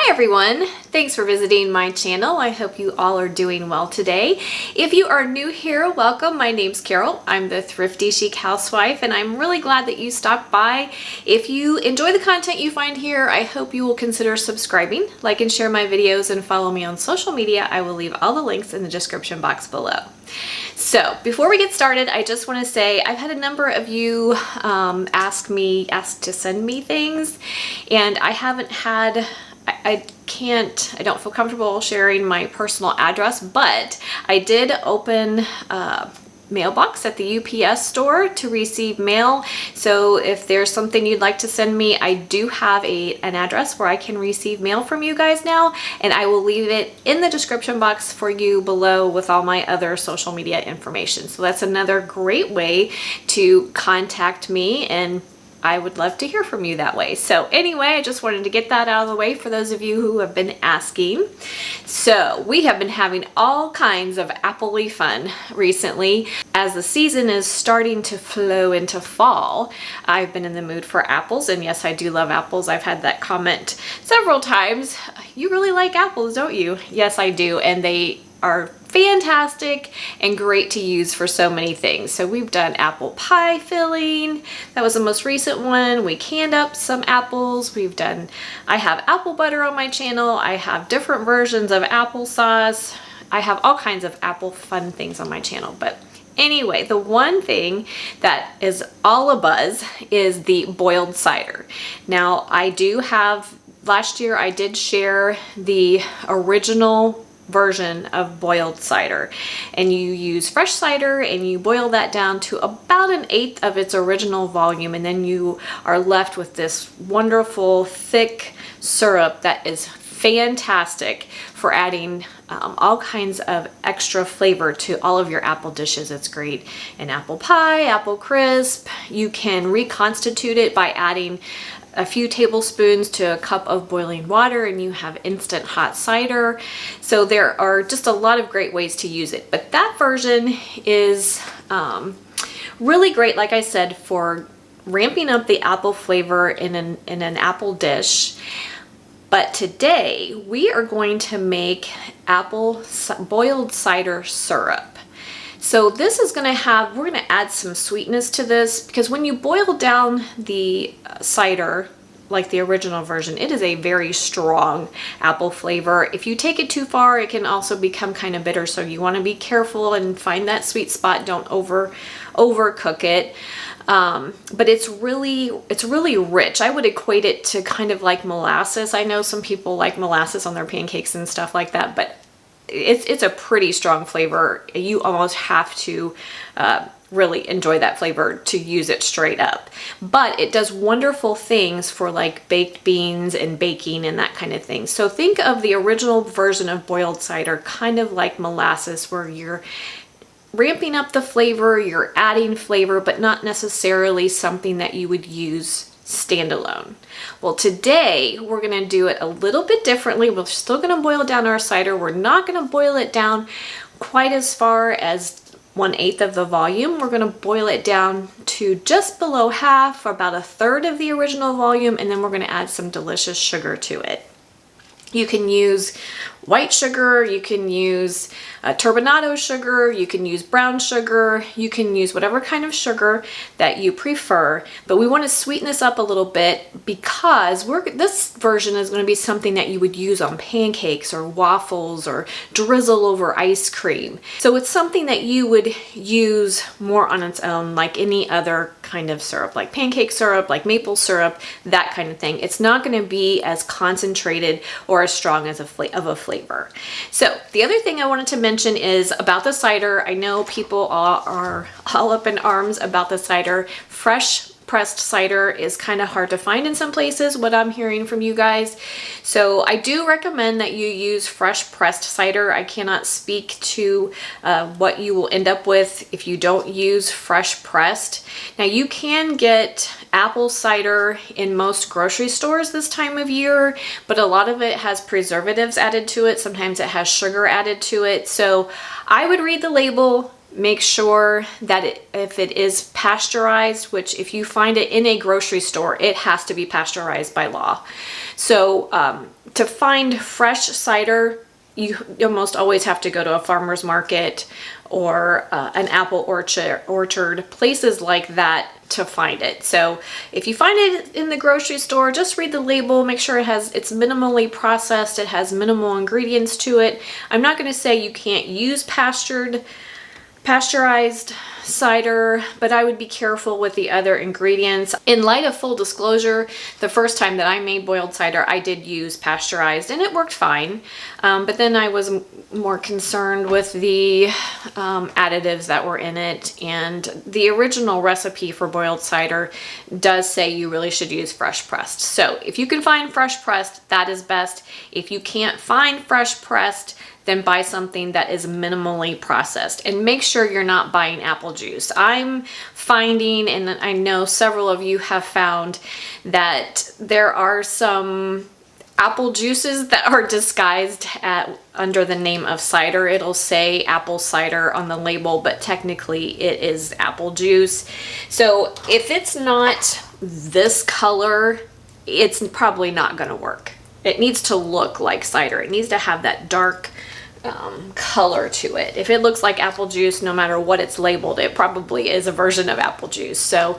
Hi everyone, thanks for visiting my channel. I hope you all are doing well today. If you are new here, welcome. My name's Carol. I'm the Thrifty Chic Housewife and I'm really glad that you stopped by. If you enjoy the content you find here, I hope you will consider subscribing, like and share my videos, and follow me on social media. I will leave all the links in the description box below. So before we get started, I just want to say I've had a number of you ask to send me things, and I haven't had, I don't feel comfortable sharing my personal address, but I did open a mailbox at the UPS store to receive mail. So if there's something you'd like to send me, I do have an address where I can receive mail from you guys now, and I will leave it in the description box for you below with all my other social media information. So that's another great way to contact me, and I would love to hear from you that way. So anyway, I just wanted to get that out of the way for those of you who have been asking. So we have been having all kinds of appley fun recently. As the season is starting to flow into fall, I've been in the mood for apples, and yes, I do love apples. I've had that comment several times. You really like apples, don't you? Yes, I do, and they are fantastic and great to use for so many things. So we've done apple pie filling. That was the most recent one. We canned up some apples. I have apple butter on my channel. I have different versions of applesauce. I have all kinds of apple fun things on my channel. But anyway, the one thing that is all a buzz is the boiled cider. Now last year I did share the original version of boiled cider, and you use fresh cider and you boil that down to about 1/8 of its original volume, and then you are left with this wonderful thick syrup that is fantastic for adding all kinds of extra flavor to all of your apple dishes. It's great in apple pie, apple crisp. You can reconstitute it by adding a few tablespoons to a cup of boiling water, and you have instant hot cider. So there are just a lot of great ways to use it, but that version is really great, like I said, for ramping up the apple flavor in an apple dish. But today we are going to make boiled cider syrup. So this is we're going to add some sweetness to this, because when you boil down the cider, like the original version, it is a very strong apple flavor. If you take it too far, it can also become kind of bitter. So you want to be careful and find that sweet spot. Don't overcook it. But it's really rich. I would equate it to kind of like molasses. I know some people like molasses on their pancakes and stuff like that, but it's a pretty strong flavor. You almost have to really enjoy that flavor to use it straight up. But it does wonderful things for like baked beans and baking and that kind of thing. So think of the original version of boiled cider kind of like molasses, where you're ramping up the flavor, you're adding flavor, but not necessarily something that you would use standalone. Well, today we're going to do it a little bit differently. We're still going to boil down our cider. We're not going to boil it down quite as far as 1/8 of the volume. We're going to boil it down to just below half, or about 1/3 of the original volume, and then we're going to add some delicious sugar to it. You can use white sugar, you can use turbinado sugar, you can use brown sugar, you can use whatever kind of sugar that you prefer. But we want to sweeten this up a little bit, because this version is going to be something that you would use on pancakes or waffles or drizzle over ice cream. So it's something that you would use more on its own, like any other kind of syrup, like pancake syrup, like maple syrup, that kind of thing. It's not going to be as concentrated or as strong as of a flavor. So the other thing I wanted to mention is about the cider. I know people are all up in arms about the cider. Fresh pressed cider is kind of hard to find in some places, what I'm hearing from you guys. So I do recommend that you use fresh pressed cider. I cannot speak to what you will end up with if you don't use fresh pressed. Now you can get apple cider in most grocery stores this time of year, but a lot of it has preservatives added to it. Sometimes it has sugar added to it. So I would read the label, Make sure that if it is pasteurized, which if you find it in a grocery store, it has to be pasteurized by law. So to find fresh cider, you almost always have to go to a farmer's market or an apple orchard, places like that to find it. So if you find it in the grocery store, just read the label, make sure it's minimally processed, it has minimal ingredients to it. I'm not going to say you can't use pasteurized cider, but I would be careful with the other ingredients. In light of full disclosure, the first time that I made boiled cider, I did use pasteurized and it worked fine. But then I was more concerned with the additives that were in it. And the original recipe for boiled cider does say you really should use fresh pressed. So if you can find fresh pressed, that is best. If you can't find fresh pressed, then buy something that is minimally processed, and make sure you're not buying apple juice. I'm finding, and I know several of you have found, that there are some apple juices that are disguised under the name of cider. It'll say apple cider on the label, but technically it is apple juice. So if it's not this color, it's probably not going to work. It needs to look like cider. It needs to have that dark color to it. If it looks like apple juice, no matter what it's labeled, it probably is a version of apple juice. So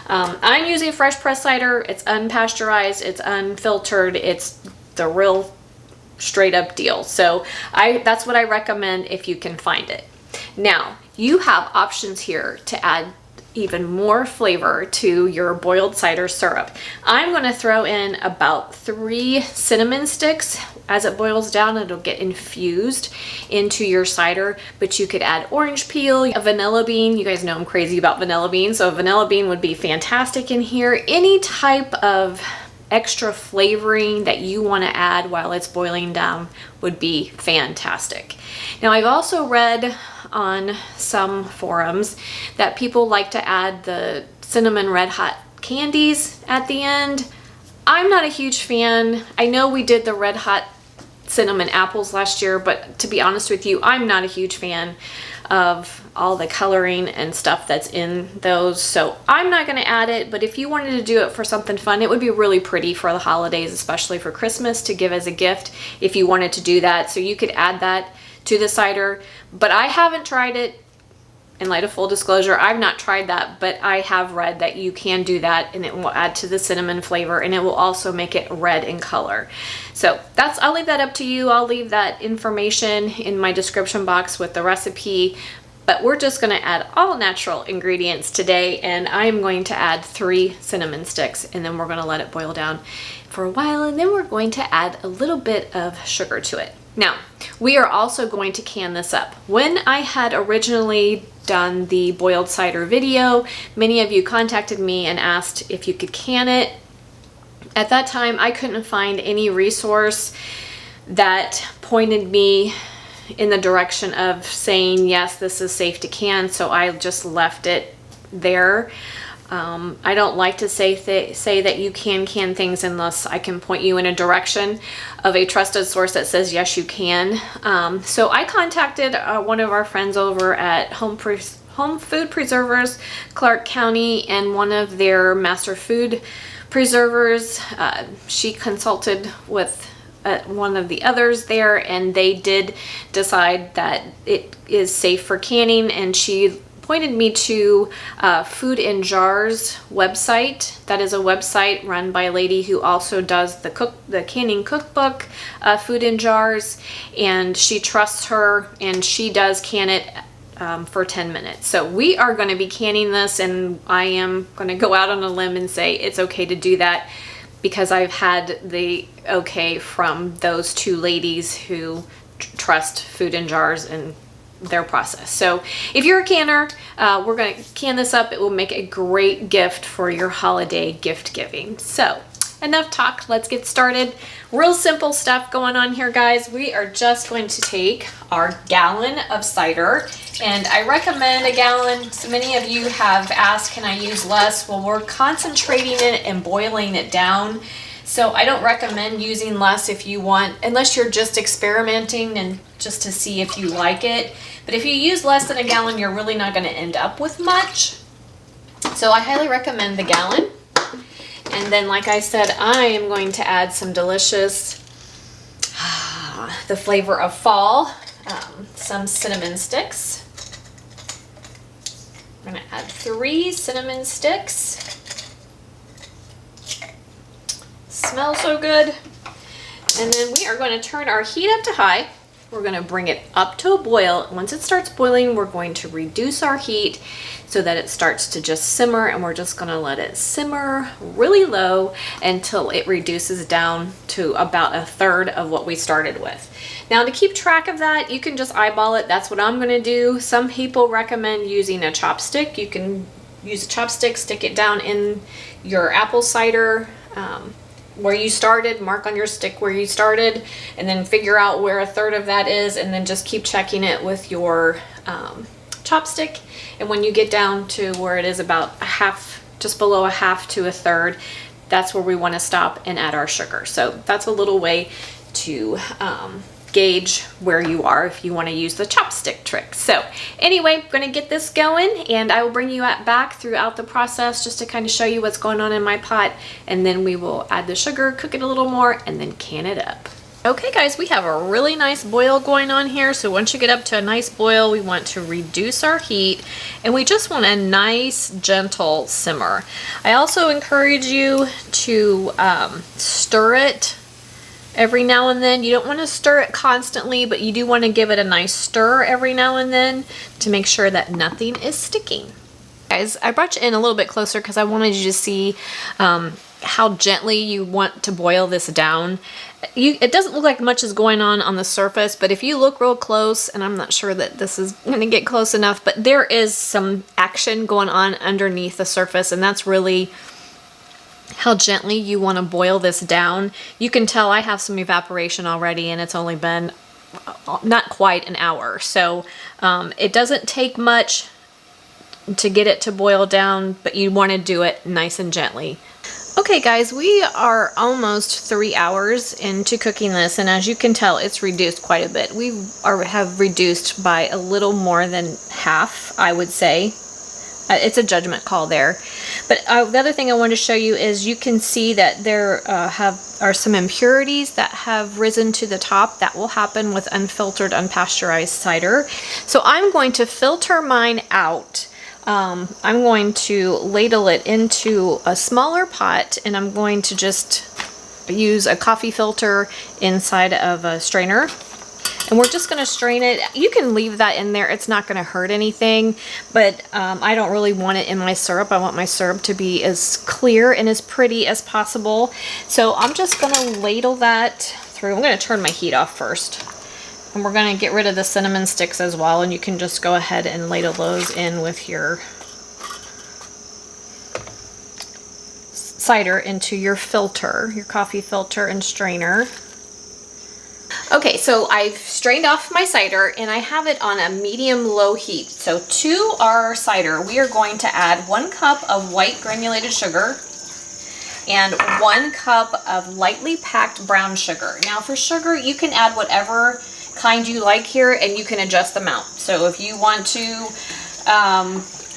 I'm using fresh pressed cider. It's unpasteurized, it's unfiltered, it's the real straight up deal. So that's what I recommend if you can find it. Now, you have options here to add even more flavor to your boiled cider syrup. I'm going to throw in about 3 cinnamon sticks. As it boils down, it'll get infused into your cider, but you could add orange peel, a vanilla bean. You guys know I'm crazy about vanilla beans, so a vanilla bean would be fantastic in here. Any type of extra flavoring that you want to add while it's boiling down would be fantastic. Now, I've also read on some forums that people like to add the cinnamon red hot candies at the end. I'm not a huge fan. I know we did the red hot cinnamon apples last year, but to be honest with you, I'm not a huge fan of all the coloring and stuff that's in those, so I'm not going to add it. But if you wanted to do it for something fun, it would be really pretty for the holidays, especially for Christmas, to give as a gift if you wanted to do that. So you could add that to the cider, but I haven't tried it. In light of full disclosure, I've not tried that, but I have read that you can do that and it will add to the cinnamon flavor, and it will also make it red in color. So I'll leave that up to you. I'll leave that information in my description box with the recipe, but we're just going to add all natural ingredients today, and I'm going to add 3 cinnamon sticks, and then we're going to let it boil down for a while, and then we're going to add a little bit of sugar to it. Now, we are also going to can this up. When I had originally done the boiled cider video, many of you contacted me and asked if you could can it. At that time, I couldn't find any resource that pointed me in the direction of saying, yes, this is safe to can, so I just left it there. I don't like to say that you can things unless I can point you in a direction of a trusted source that says yes, you can. So I contacted one of our friends over at Home Food Preservers, Clark County, and one of their master food preservers. She consulted with one of the others there, and they did decide that it is safe for canning, and she pointed me to Food in Jars website. That is a website run by a lady who also does the canning cookbook, Food in Jars, and she trusts her, and she does can it for 10 minutes. So we are going to be canning this, and I am going to go out on a limb and say it's okay to do that because I've had the okay from those 2 ladies who trust Food in Jars and their process. So if you're a canner, we're going to can this up. It will make a great gift for your holiday gift giving. So enough talk, let's get started. Real simple stuff going on here, guys. We are just going to take our gallon of cider, and I recommend a gallon. So many of you have asked, can I use less? Well, we're concentrating it and boiling it down. So I don't recommend using less if you want, unless you're just experimenting and just to see if you like it. But if you use less than a gallon, you're really not going to end up with much. So I highly recommend the gallon. And then, like I said, I am going to add some delicious, the flavor of fall, some cinnamon sticks. I'm going to add 3 cinnamon sticks. Smells so good. And then we are going to turn our heat up to high. We're going to bring it up to a boil. Once it starts boiling, we're going to reduce our heat so that it starts to just simmer, and we're just going to let it simmer really low until it reduces down to about 1/3 of what we started with. Now, to keep track of that, you can just eyeball it. That's what I'm going to do. Some people recommend using a chopstick. You can use a chopstick, stick it down in your apple cider where you started, mark on your stick where you started, and then figure out where 1/3 of that is, and then just keep checking it with your chopstick. And when you get down to where it is about a half, just below a half to 1/3, that's where we want to stop and add our sugar. So that's a little way to gauge where you are if you want to use the chopstick trick. So anyway, I'm going to get this going, and I will bring you back throughout the process just to kind of show you what's going on in my pot, and then we will add the sugar, cook it a little more, and then can it up. Okay guys, we have a really nice boil going on here. So once you get up to a nice boil, we want to reduce our heat, and we just want a nice gentle simmer. I also encourage you to stir it every now and then. You don't want to stir it constantly, but you do want to give it a nice stir every now and then to make sure that nothing is sticking. Guys, I brought you in a little bit closer because I wanted you to see how gently you want to boil this down. It doesn't look like much is going on the surface, but if you look real close, and I'm not sure that this is going to get close enough, but there is some action going on underneath the surface, and that's really how gently you want to boil this down. You can tell I have some evaporation already, and it's only been not quite an hour. So it doesn't take much to get it to boil down, but you want to do it nice and gently. Okay guys, we are almost 3 hours into cooking this, and as you can tell, it's reduced quite a bit. We have reduced by a little more than half, I would say. It's a judgment call there. But the other thing I want to show you is you can see that there are some impurities that have risen to the top. That will happen with unfiltered, unpasteurized cider. So I'm going to filter mine out. I'm going to ladle it into a smaller pot, and I'm going to just use a coffee filter inside of a strainer. And we're just going to strain it. You can leave that in there. It's not going to hurt anything, but I don't really want it in my syrup. I want my syrup to be as clear and as pretty as possible. So I'm just going to ladle that through. I'm going to turn my heat off first. And we're going to get rid of the cinnamon sticks as well, and you can just go ahead and ladle those in with your cider into your filter, your coffee filter and strainer. Okay, so I've strained off my cider, and I have it on a medium-low heat. So to our cider, we are going to add 1 cup of white granulated sugar and 1 cup of lightly packed brown sugar. Now for sugar, you can add whatever kind you like here, and you can adjust the amount. So if you want to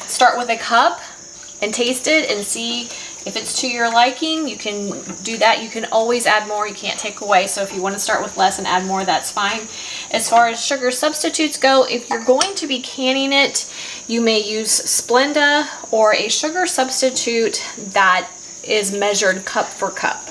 start with a cup and taste it and see if it's to your liking, you can do that. You can always add more. You can't take away. So if you want to start with less and add more, that's fine. As far as sugar substitutes go, if you're going to be canning it, you may use Splenda or a sugar substitute that is measured cup for cup.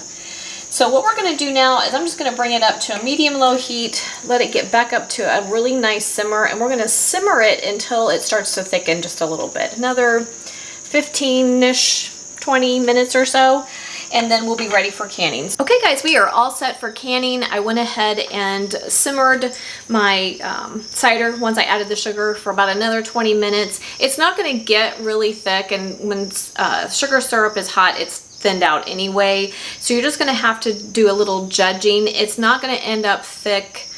So what we're going to do now is I'm just going to bring it up to a medium-low heat, let it get back up to a really nice simmer, and we're going to simmer it until it starts to thicken just a little bit. Another 15-ish, 20 minutes or so, and then we'll be ready for canning. Okay guys, we are all set for canning. I went ahead and simmered my cider once I added the sugar for about another 20 minutes. It's not going to get really thick, and when sugar syrup is hot, it's thinned out anyway, so you're just going to have to do a little judging. It's not going to end up thick.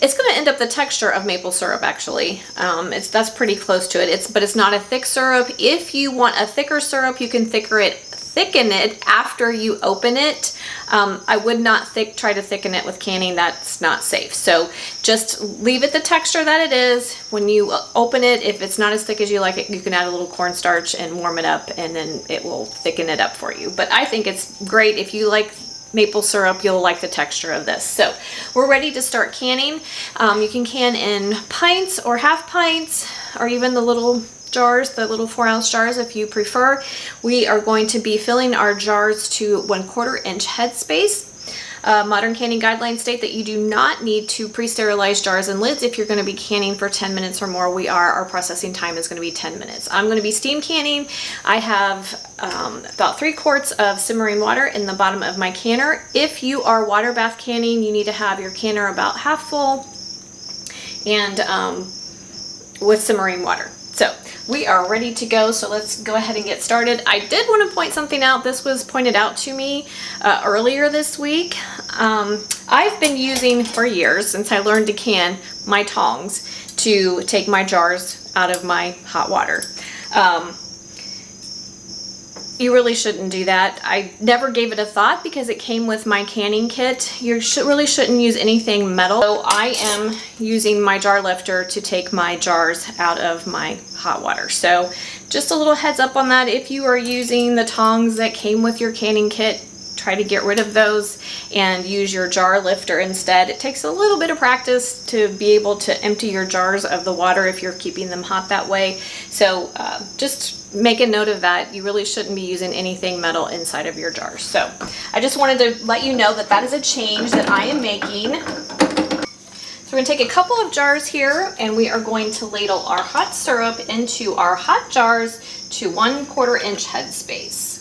It's going to end up the texture of maple syrup, actually. That's pretty close to it. But it's not a thick syrup. If you want a thicker syrup, you can thicken thicken it after you open it. I would not try to thicken it with canning. That's not safe. So just leave it the texture that it is. When you open it, if it's not as thick as you like it, you can add a little cornstarch and warm it up, and then it will thicken it up for you. But I think it's great. If you like maple syrup, you'll like the texture of this. So we're ready to start canning. You can can in pints or half pints, or even the little jars, the little 4-ounce jars if you prefer. We are going to be filling our jars to 1/4 inch headspace. Modern canning guidelines state that you do not need to pre-sterilize jars and lids if you're going to be canning for 10 minutes or more. Our processing time is going to be 10 minutes. I'm going to be steam canning. I have about 3 quarts of simmering water in the bottom of my canner. If you are water bath canning, you need to have your canner about half full and with simmering water. So we are ready to go, so let's go ahead and get started. I did want to point something out. This was pointed out to me earlier this week. I've been using for years, since I learned to can, my tongs to take my jars out of my hot water. You really shouldn't do that. I never gave it a thought because it came with my canning kit. You really shouldn't use anything metal. So I am using my jar lifter to take my jars out of my hot water. So just a little heads up on that. If you are using the tongs that came with your canning kit, try to get rid of those and use your jar lifter instead. It takes a little bit of practice to be able to empty your jars of the water if you're keeping them hot that way. So just make a note of that. You really shouldn't be using anything metal inside of your jars. So I just wanted to let you know that that is a change that I am making. So we're going to take a couple of jars here, and we are going to ladle our hot syrup into our hot jars to 1/4 inch headspace.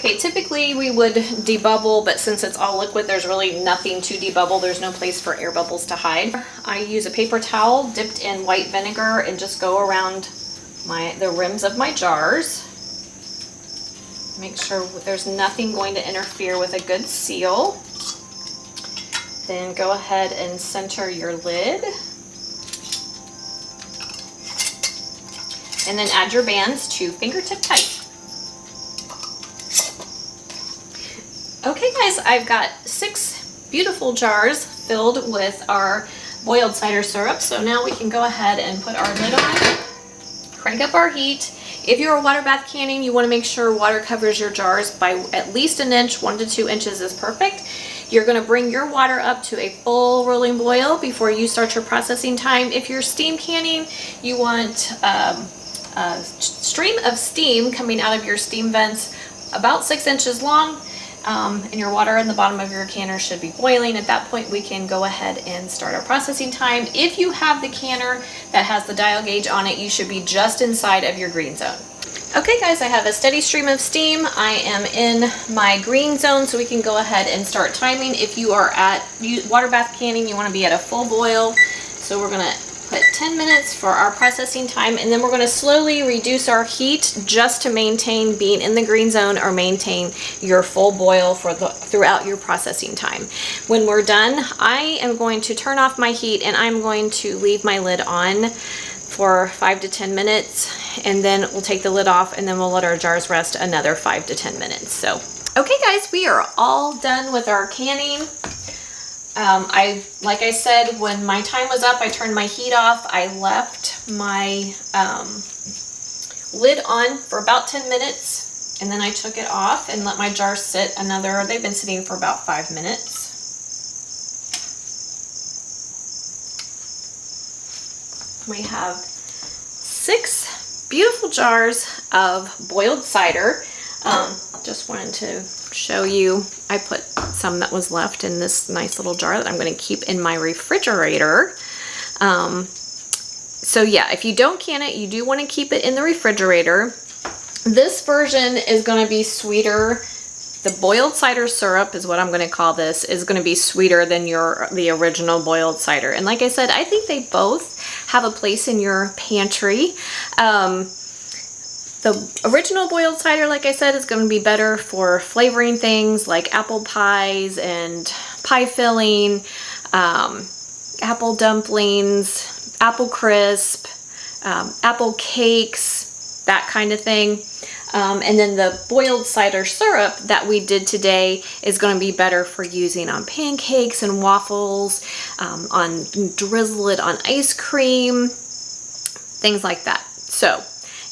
Okay, typically we would debubble, but since it's all liquid, there's really nothing to debubble. There's no place for air bubbles to hide. I use a paper towel dipped in white vinegar and just go around the rims of my jars. Make sure there's nothing going to interfere with a good seal. Then go ahead and center your lid. And then add your bands to fingertip tight. Okay guys, I've got 6 beautiful jars filled with our boiled cider syrup. So now we can go ahead and put our lid on, crank up our heat. If you're a water bath canning, you want to make sure water covers your jars by at least an inch. 1 to 2 inches is perfect. You're going to bring your water up to a full rolling boil before you start your processing time. If you're steam canning, you want a stream of steam coming out of your steam vents about 6 inches long. And your water in the bottom of your canner should be boiling. At that point, we can go ahead and start our processing time. If you have the canner that has the dial gauge on it, you should be just inside of your green zone. Okay guys, I have a steady stream of steam. I am in my green zone, so we can go ahead and start timing. If you are at water bath canning, you want to be at a full boil. So we're going to put 10 minutes for our processing time, and then we're going to slowly reduce our heat just to maintain being in the green zone or maintain your full boil throughout your processing time. When we're done, I am going to turn off my heat, and I'm going to leave my lid on for 5 to 10 minutes, and then we'll take the lid off, and then we'll let our jars rest another 5 to 10 minutes. So, okay guys, we are all done with our canning. Like I said, when my time was up, I turned my heat off. I left my lid on for about 10 minutes, and then I took it off and let my jars sit they've been sitting for about 5 minutes. We have 6 beautiful jars of boiled cider. Just wanted to show you, I put some that was left in this nice little jar that I'm going to keep in my refrigerator. So yeah, if you don't can it, you do want to keep it in the refrigerator. This version is going to be sweeter. The boiled cider syrup is what I'm going to call this, is going to be sweeter than the original boiled cider. And like I said, I think they both have a place in your pantry. The original boiled cider, like I said, is going to be better for flavoring things like apple pies and pie filling, apple dumplings, apple crisp, apple cakes, that kind of thing. And then the boiled cider syrup that we did today is going to be better for using on pancakes and waffles, drizzle it on ice cream, things like that. So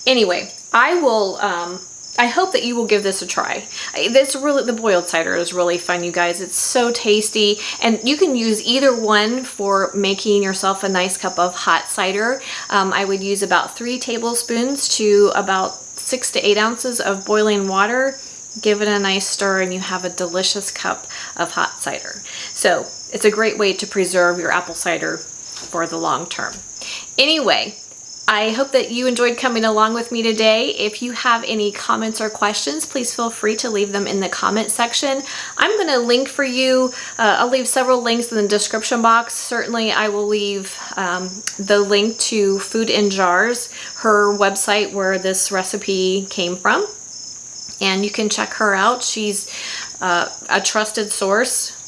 anyway, I hope that you will give this a try. The boiled cider is really fun, you guys. It's so tasty, and you can use either one for making yourself a nice cup of hot cider. I would use about 3 tablespoons to about 6 to 8 ounces of boiling water. Give it a nice stir and you have a delicious cup of hot cider. So it's a great way to preserve your apple cider for the long term. Anyway, I hope that you enjoyed coming along with me today. If you have any comments or questions, please feel free to leave them in the comment section. I'm going to link for you. I'll leave several links in the description box. Certainly, I will leave the link to Food in Jars, her website where this recipe came from. And you can check her out. She's a trusted source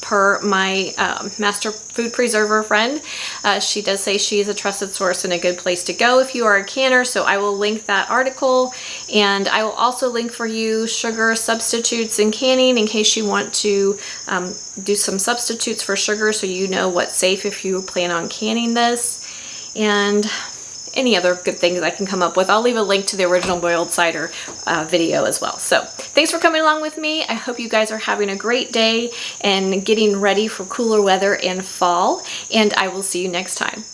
per my master food preserver friend. She does say she is a trusted source and a good place to go if you are a canner, so I will link that article, and I will also link for you sugar substitutes in canning in case you want to do some substitutes for sugar so you know what's safe if you plan on canning this, and any other good things I can come up with. I'll leave a link to the original boiled cider video as well. So thanks for coming along with me. I hope you guys are having a great day and getting ready for cooler weather and fall, and I will see you next time.